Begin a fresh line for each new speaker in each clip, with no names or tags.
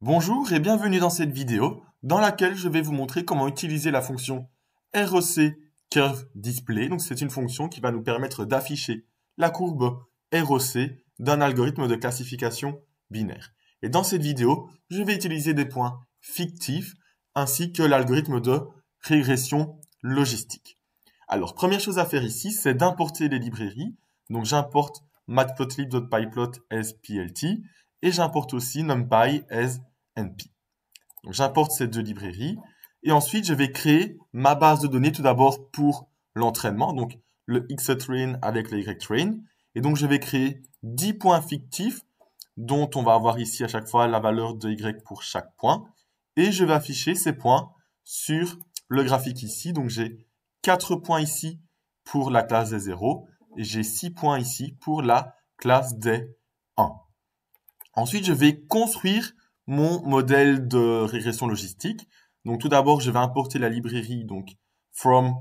Bonjour et bienvenue dans cette vidéo dans laquelle je vais vous montrer comment utiliser la fonction ROC Curve Display. Donc c'est une fonction qui va nous permettre d'afficher la courbe ROC d'un algorithme de classification binaire. Et dans cette vidéo, je vais utiliser des points fictifs ainsi que l'algorithme de régression logistique. Alors, première chose à faire ici, c'est d'importer les librairies. Donc j'importe matplotlib.pyplot as plt et j'importe aussi numpy as np. Donc j'importe ces deux librairies et ensuite je vais créer ma base de données tout d'abord pour l'entraînement, donc le xtrain avec le ytrain. Et donc je vais créer 10 points fictifs dont on va avoir ici à chaque fois la valeur de y pour chaque point. Et je vais afficher ces points sur le graphique ici. Donc j'ai 4 points ici pour la classe des 0 et j'ai 6 points ici pour la classe des 1. Ensuite, je vais construire mon modèle de régression logistique. Donc tout d'abord, je vais importer la librairie donc from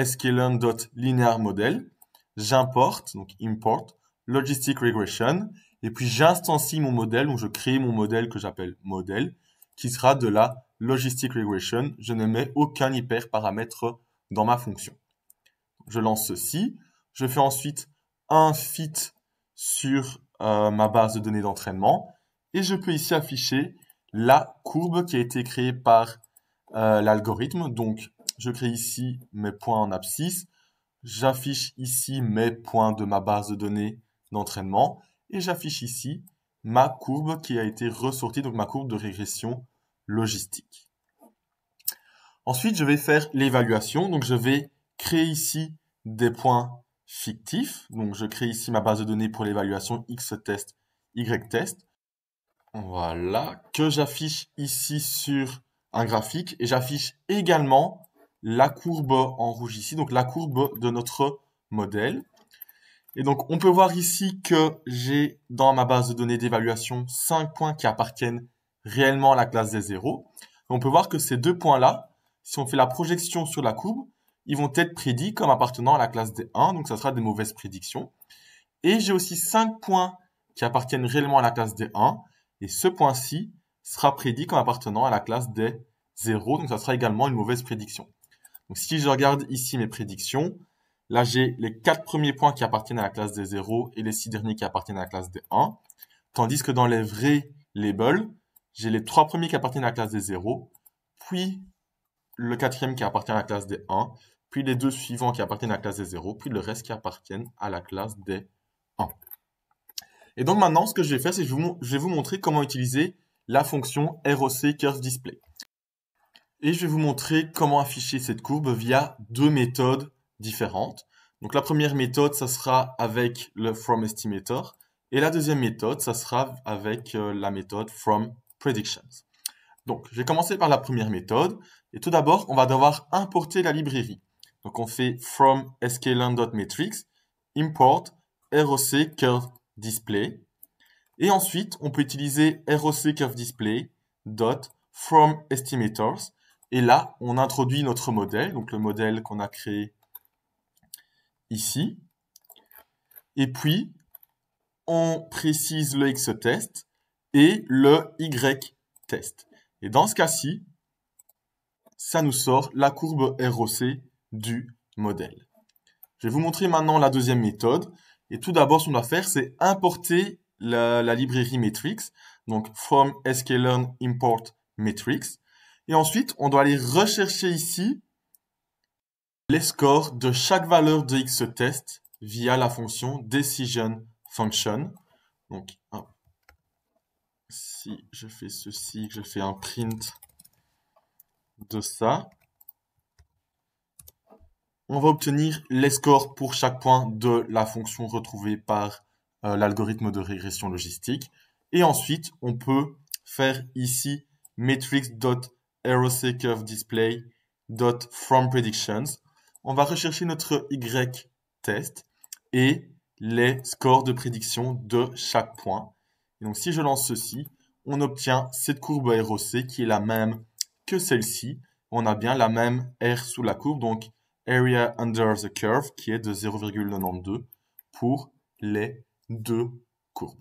sklearn.linearModel. J'importe, donc import, logistic regression. Et puis j'instancie mon modèle, donc je crée mon modèle que j'appelle modèle, qui sera de la logistic regression. Je ne mets aucun hyperparamètre dans ma fonction. Je lance ceci. Je fais ensuite un fit sur ma base de données d'entraînement. Et je peux ici afficher la courbe qui a été créée par l'algorithme. Donc, je crée ici mes points en abscisse. J'affiche ici mes points de ma base de données d'entraînement. Et j'affiche ici ma courbe qui a été ressortie, donc ma courbe de régression logistique. Ensuite, je vais faire l'évaluation. Donc, je vais créer ici des points fictifs. Donc, je crée ici ma base de données pour l'évaluation X-test, Y-test. Voilà, que j'affiche ici sur un graphique. Et j'affiche également la courbe en rouge ici, donc la courbe de notre modèle. Et donc, on peut voir ici que j'ai dans ma base de données d'évaluation 5 points qui appartiennent réellement à la classe des 0. On peut voir que ces deux points-là, si on fait la projection sur la courbe, ils vont être prédits comme appartenant à la classe des 1, donc ça sera des mauvaises prédictions. Et j'ai aussi 5 points qui appartiennent réellement à la classe des 1, et ce point-ci sera prédit comme appartenant à la classe des 0, donc ça sera également une mauvaise prédiction. Donc si je regarde ici mes prédictions, là j'ai les 4 premiers points qui appartiennent à la classe des 0 et les 6 derniers qui appartiennent à la classe des 1, tandis que dans les vrais labels, j'ai les 3 premiers qui appartiennent à la classe des 0, puis le 4e qui appartient à la classe des 1, puis les 2 suivants qui appartiennent à la classe des 0, puis le reste qui appartiennent à la classe des 1. Et donc maintenant, ce que je vais faire, c'est que je vais vous montrer comment utiliser la fonction ROC Curve Display. Et je vais vous montrer comment afficher cette courbe via deux méthodes différentes. Donc la première méthode, ça sera avec le FromEstimator. Et la deuxième méthode, ça sera avec la méthode FromPredictions. Donc, je vais commencer par la première méthode. Et tout d'abord, on va devoir importer la librairie. Donc, on fait from sklearn.metrics, import ROC Curve Display. Et ensuite, on peut utiliser ROC Curve Display from estimators. Et là, on introduit notre modèle, donc le modèle qu'on a créé ici. Et puis, on précise le X-test et le Y-test. Et dans ce cas-ci, ça nous sort la courbe ROC du modèle. Je vais vous montrer maintenant la deuxième méthode. Et tout d'abord, ce qu'on doit faire, c'est importer la librairie metrics. Donc, from sklearn import metrics. Et ensuite, on doit aller rechercher ici les scores de chaque valeur de X-test via la fonction decision function. Donc, si je fais ceci, que je fais un print de ça, on va obtenir les scores pour chaque point de la fonction retrouvée par l'algorithme de régression logistique. Et ensuite, on peut faire ici metrics.rocCurveDisplay.fromPredictions. On va rechercher notre Y-test et les scores de prédiction de chaque point. Et donc, si je lance ceci, on obtient cette courbe ROC qui est la même que celle-ci. On a bien la même R sous la courbe, donc Area Under the Curve, qui est de 0,92 pour les deux courbes.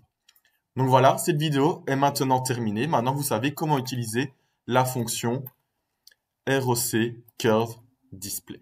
Donc voilà, cette vidéo est maintenant terminée. Maintenant, vous savez comment utiliser la fonction ROC Curve Display.